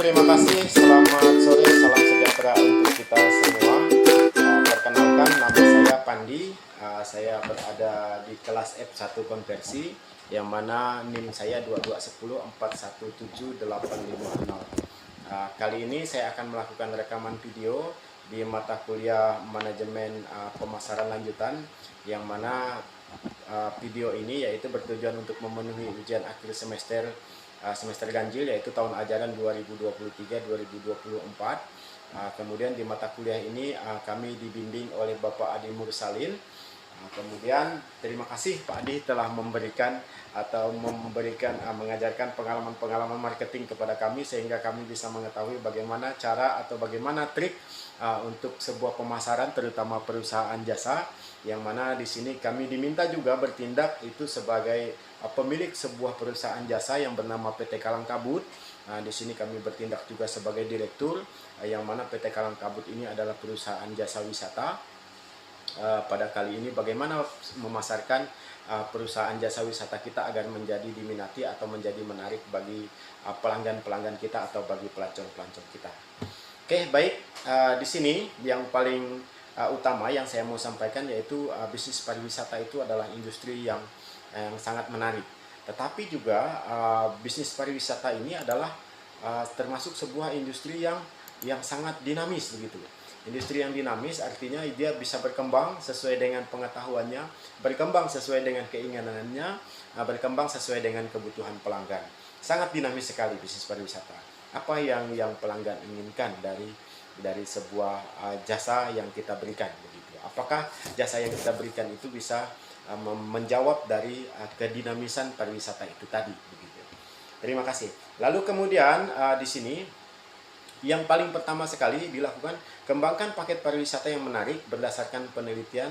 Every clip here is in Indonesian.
terima kasih. Selamat sore, salam sejahtera untuk kita semua. Perkenalkan, nama saya Pandi. Saya berada di kelas F1 konversi, yang mana NIM saya 22104178850. Kali ini saya akan melakukan rekaman video di mata kuliah manajemen pemasaran lanjutan, yang mana video ini yaitu bertujuan untuk memenuhi ujian akhir semester ganjil, yaitu tahun ajaran 2023-2024. Kemudian di mata kuliah ini kami dibimbing oleh Bapak Adi Mursalin. Kemudian terima kasih Pak Adi telah memberikan mengajarkan pengalaman-pengalaman marketing kepada kami, sehingga kami bisa mengetahui bagaimana cara atau bagaimana trik untuk sebuah pemasaran, terutama perusahaan jasa, yang mana di sini kami diminta juga bertindak itu sebagai pemilik sebuah perusahaan jasa yang bernama PT Kalang Kabut. Di sini kami bertindak juga sebagai direktur, yang mana PT Kalang Kabut ini adalah perusahaan jasa wisata. Pada kali ini bagaimana memasarkan perusahaan jasa wisata kita agar menjadi diminati atau menjadi menarik bagi pelanggan-pelanggan kita atau bagi pelancong-pelancong kita. Oke, baik. Di sini yang paling utama yang saya mau sampaikan yaitu bisnis pariwisata itu adalah industri yang sangat menarik. Tetapi juga bisnis pariwisata ini adalah termasuk sebuah industri yang sangat dinamis begitu. Industri yang dinamis artinya dia bisa berkembang sesuai dengan pengetahuannya, berkembang sesuai dengan keinginannya, berkembang sesuai dengan kebutuhan pelanggan. Sangat dinamis sekali bisnis pariwisata. Apa yang pelanggan inginkan dari sebuah jasa yang kita berikan begitu. Apakah jasa yang kita berikan itu bisa menjawab dari kedinamisan pariwisata itu tadi begitu. Terima kasih. Lalu kemudian di sini yang paling pertama sekali dilakukan, kembangkan paket pariwisata yang menarik berdasarkan penelitian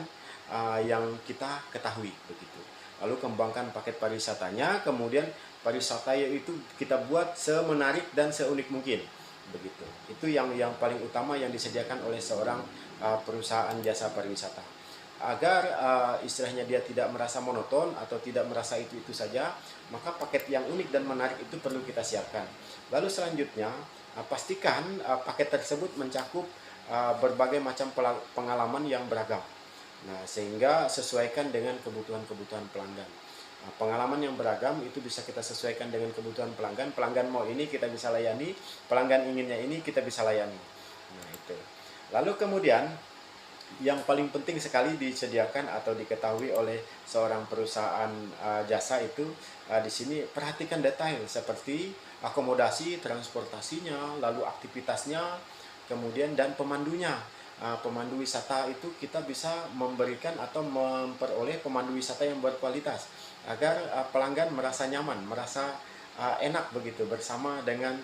yang kita ketahui begitu. Lalu kembangkan paket pariwisatanya, kemudian pariwisata itu kita buat semenarik dan seunik mungkin begitu. Itu yang paling utama yang disediakan oleh seorang perusahaan jasa pariwisata, agar istilahnya dia tidak merasa monoton atau tidak merasa itu saja. Maka paket yang unik dan menarik itu perlu kita siapkan. Lalu selanjutnya pastikan paket tersebut mencakup berbagai macam pengalaman yang beragam. Nah, sehingga sesuaikan dengan kebutuhan pelanggan. Pengalaman yang beragam itu bisa kita sesuaikan dengan kebutuhan pelanggan. Pelanggan mau ini kita bisa layani, pelanggan inginnya ini kita bisa layani. Nah, itu. Lalu kemudian yang paling penting sekali disediakan atau diketahui oleh seorang perusahaan jasa itu di sini perhatikan detail seperti akomodasi, transportasinya, lalu aktivitasnya, kemudian dan pemandunya. Pemandu wisata itu kita bisa memberikan atau memperoleh pemandu wisata yang berkualitas agar pelanggan merasa nyaman, merasa enak begitu bersama dengan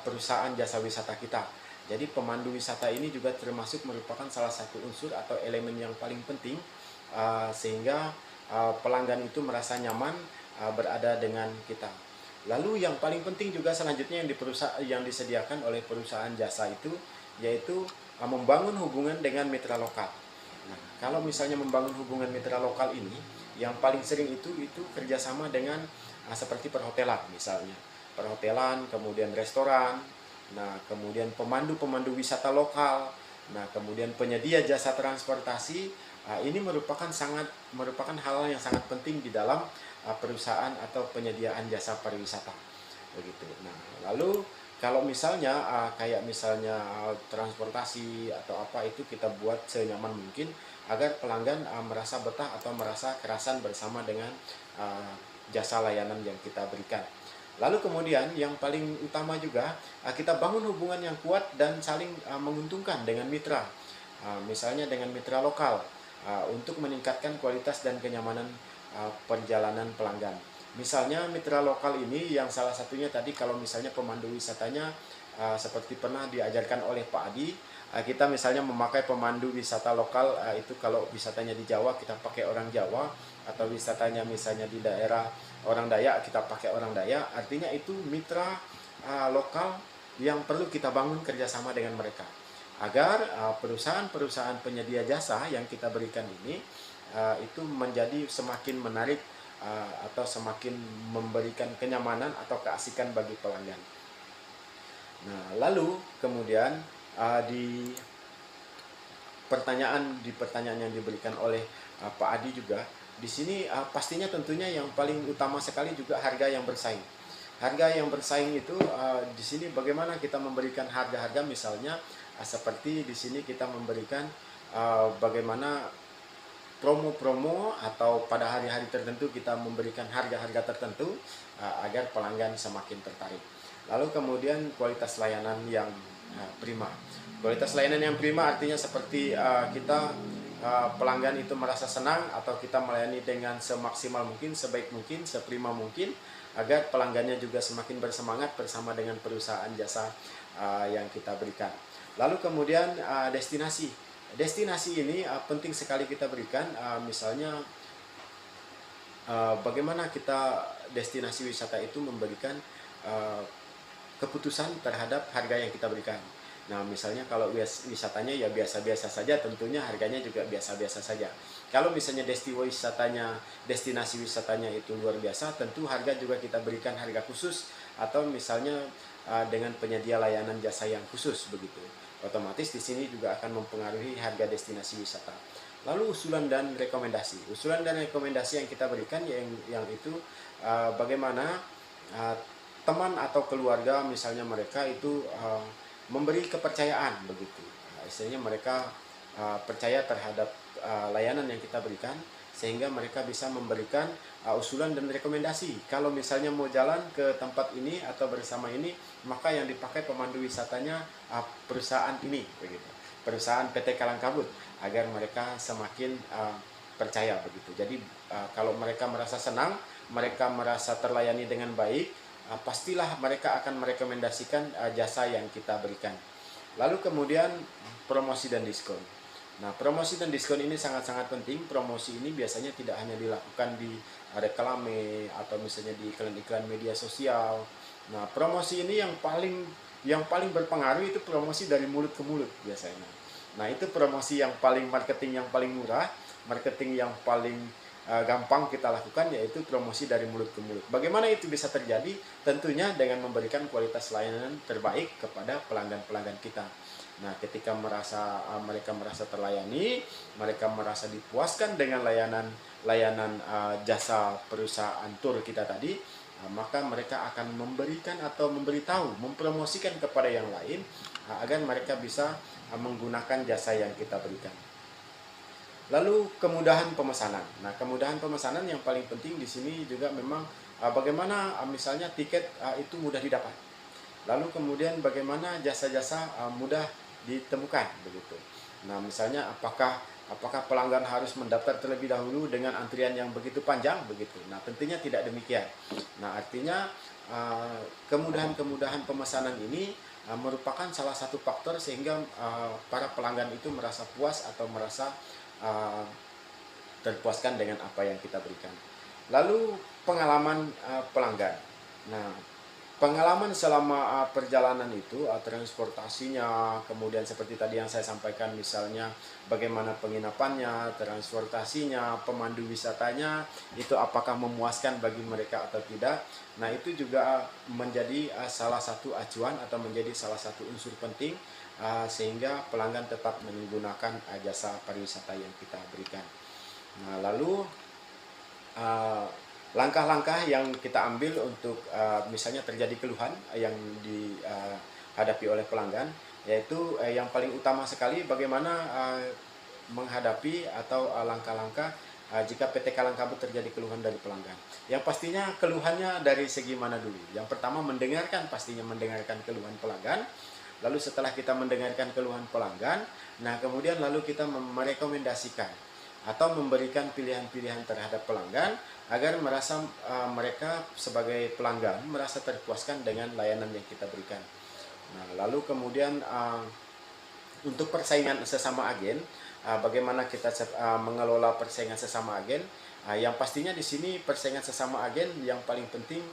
perusahaan jasa wisata kita. Jadi pemandu wisata ini juga termasuk merupakan salah satu unsur atau elemen yang paling penting sehingga pelanggan itu merasa nyaman berada dengan kita. Lalu yang paling penting juga selanjutnya yang disediakan oleh perusahaan jasa itu yaitu membangun hubungan dengan mitra lokal. Nah, kalau misalnya membangun hubungan mitra lokal ini, yang paling sering itu kerjasama dengan seperti perhotelan misalnya, perhotelan, kemudian restoran, nah kemudian pemandu wisata lokal, nah kemudian penyedia jasa transportasi. Ini merupakan hal yang sangat penting di dalam perusahaan atau penyediaan jasa pariwisata begitu. Nah, lalu kalau misalnya kayak misalnya transportasi atau apa itu kita buat senyaman mungkin agar pelanggan merasa betah atau merasa kerasan bersama dengan jasa layanan yang kita berikan. Lalu kemudian yang paling utama juga kita bangun hubungan yang kuat dan saling menguntungkan dengan mitra. Misalnya dengan mitra lokal untuk meningkatkan kualitas dan kenyamanan perjalanan pelanggan. Misalnya mitra lokal ini yang salah satunya tadi kalau misalnya pemandu wisatanya seperti pernah diajarkan oleh Pak Adi, kita misalnya memakai pemandu wisata lokal itu kalau wisatanya di Jawa kita pakai orang Jawa, atau wisatanya misalnya di daerah orang Dayak kita pakai orang Dayak. Artinya itu mitra lokal yang perlu kita bangun kerjasama dengan mereka agar perusahaan-perusahaan penyedia jasa yang kita berikan ini itu menjadi semakin menarik atau semakin memberikan kenyamanan atau keasikan bagi pelanggan. Nah, lalu kemudian di pertanyaan yang diberikan oleh Pak Adi juga di sini, pastinya tentunya yang paling utama sekali juga harga yang bersaing. Harga yang bersaing itu di sini bagaimana kita memberikan harga-harga, misalnya seperti di sini kita memberikan bagaimana promo-promo atau pada hari-hari tertentu kita memberikan harga-harga tertentu agar pelanggan semakin tertarik. Lalu kemudian kualitas layanan yang prima. Kualitas layanan yang prima artinya seperti kita pelanggan itu merasa senang atau kita melayani dengan semaksimal mungkin, sebaik mungkin, seprima mungkin, agar pelanggannya juga semakin bersemangat bersama dengan perusahaan jasa yang kita berikan. Lalu kemudian destinasi. Destinasi ini penting sekali kita berikan, misalnya bagaimana kita destinasi wisata itu memberikan keputusan terhadap harga yang kita berikan. Nah, misalnya kalau wisatanya ya biasa-biasa saja, tentunya harganya juga biasa-biasa saja. Kalau misalnya destinasi wisatanya itu luar biasa, tentu harga juga kita berikan harga khusus, atau misalnya dengan penyedia layanan jasa yang khusus begitu. Otomatis di sini juga akan mempengaruhi harga destinasi wisata. Lalu usulan dan rekomendasi. Usulan dan rekomendasi yang kita berikan yang itu bagaimana teman atau keluarga misalnya mereka itu memberi kepercayaan begitu. Istilahnya mereka percaya terhadap layanan yang kita berikan, sehingga mereka bisa memberikan usulan dan rekomendasi. Kalau misalnya mau jalan ke tempat ini atau bersama ini, maka yang dipakai pemandu wisatanya perusahaan ini begitu. Perusahaan PT Kalangkabut, agar mereka semakin percaya begitu. Jadi kalau mereka merasa senang, mereka merasa terlayani dengan baik, pastilah mereka akan merekomendasikan jasa yang kita berikan. Lalu kemudian promosi dan diskon. Nah, promosi dan diskon ini sangat-sangat penting. Promosi ini biasanya tidak hanya dilakukan di reklame atau misalnya di iklan-iklan media sosial. Nah, promosi ini yang paling berpengaruh itu promosi dari mulut ke mulut biasanya. Nah, itu promosi yang paling marketing yang paling murah, marketing yang paling gampang kita lakukan, yaitu promosi dari mulut ke mulut. Bagaimana itu bisa terjadi? Tentunya dengan memberikan kualitas layanan terbaik kepada pelanggan-pelanggan kita. Nah, ketika mereka merasa terlayani, mereka merasa dipuaskan dengan layanan jasa perusahaan tur kita tadi, maka mereka akan memberikan atau memberitahu, mempromosikan kepada yang lain agar mereka bisa menggunakan jasa yang kita berikan. Lalu kemudahan pemesanan. Nah, kemudahan pemesanan yang paling penting di sini juga memang bagaimana misalnya tiket itu mudah didapat. Lalu kemudian bagaimana jasa-jasa mudah ditemukan begitu. Nah, misalnya apakah pelanggan harus mendaftar terlebih dahulu dengan antrian yang begitu panjang begitu. Nah, tentunya tidak demikian. Nah, artinya kemudahan-kemudahan pemesanan ini merupakan salah satu faktor sehingga para pelanggan itu merasa puas atau merasa terpuaskan dengan apa yang kita berikan. Lalu pengalaman pelanggan. Nah, pengalaman selama perjalanan itu, transportasinya, kemudian seperti tadi yang saya sampaikan, misalnya bagaimana penginapannya, transportasinya, pemandu wisatanya, itu apakah memuaskan bagi mereka atau tidak. Nah, itu juga menjadi salah satu acuan atau menjadi salah satu unsur penting sehingga pelanggan tetap menggunakan jasa pariwisata yang kita berikan. Nah, lalu langkah-langkah yang kita ambil untuk misalnya terjadi keluhan yang dihadapi oleh pelanggan, yaitu yang paling utama sekali bagaimana menghadapi atau langkah-langkah jika PT Kalangkabut terjadi keluhan dari pelanggan. Yang pastinya keluhannya dari segi mana dulu? Yang pertama pastinya mendengarkan keluhan pelanggan. Lalu setelah kita mendengarkan keluhan pelanggan, nah kemudian lalu kita merekomendasikan atau memberikan pilihan-pilihan terhadap pelanggan agar mereka sebagai pelanggan merasa terpuaskan dengan layanan yang kita berikan. Nah, lalu kemudian untuk persaingan sesama agen, bagaimana kita mengelola persaingan sesama agen? Yang pastinya di sini persaingan sesama agen yang paling penting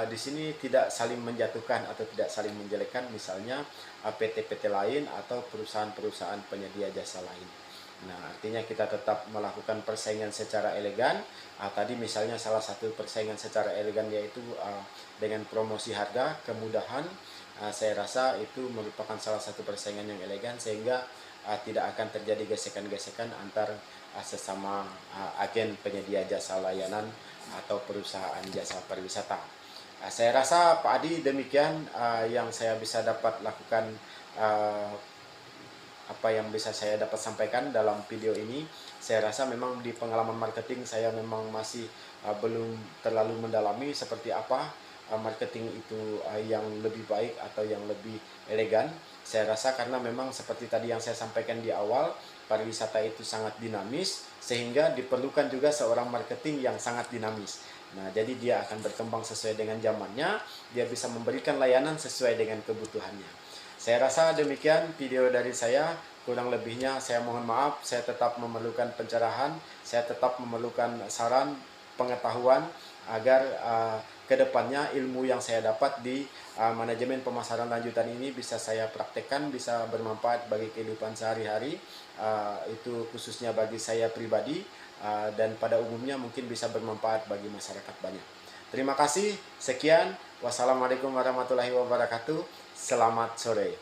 di sini tidak saling menjatuhkan atau tidak saling menjelekkan, misalnya PT-PT lain atau perusahaan-perusahaan penyedia jasa lain. Nah, artinya kita tetap melakukan persaingan secara elegan. Tadi misalnya salah satu persaingan secara elegan yaitu dengan promosi harga, kemudahan, saya rasa itu merupakan salah satu persaingan yang elegan sehingga tidak akan terjadi gesekan-gesekan antar sesama agen penyedia jasa layanan atau perusahaan jasa pariwisata. Saya rasa Pak Adi demikian yang saya bisa dapat lakukan, apa yang bisa saya dapat sampaikan dalam video ini. Saya rasa memang di pengalaman marketing saya memang masih belum terlalu mendalami seperti apa marketing itu yang lebih baik atau yang lebih elegan. Saya rasa karena memang seperti tadi yang saya sampaikan di awal, pariwisata itu sangat dinamis sehingga diperlukan juga seorang marketing yang sangat dinamis. Nah, jadi dia akan berkembang sesuai dengan zamannya, dia bisa memberikan layanan sesuai dengan kebutuhannya. Saya rasa demikian video dari saya. Kurang lebihnya saya mohon maaf, saya tetap memerlukan pencerahan, saya tetap memerlukan saran, pengetahuan agar kedepannya ilmu yang saya dapat di manajemen pemasaran lanjutan ini bisa saya praktekkan, bisa bermanfaat bagi kehidupan sehari-hari, itu khususnya bagi saya pribadi, dan pada umumnya mungkin bisa bermanfaat bagi masyarakat banyak. Terima kasih, sekian. Wassalamualaikum warahmatullahi wabarakatuh. Selamat sore.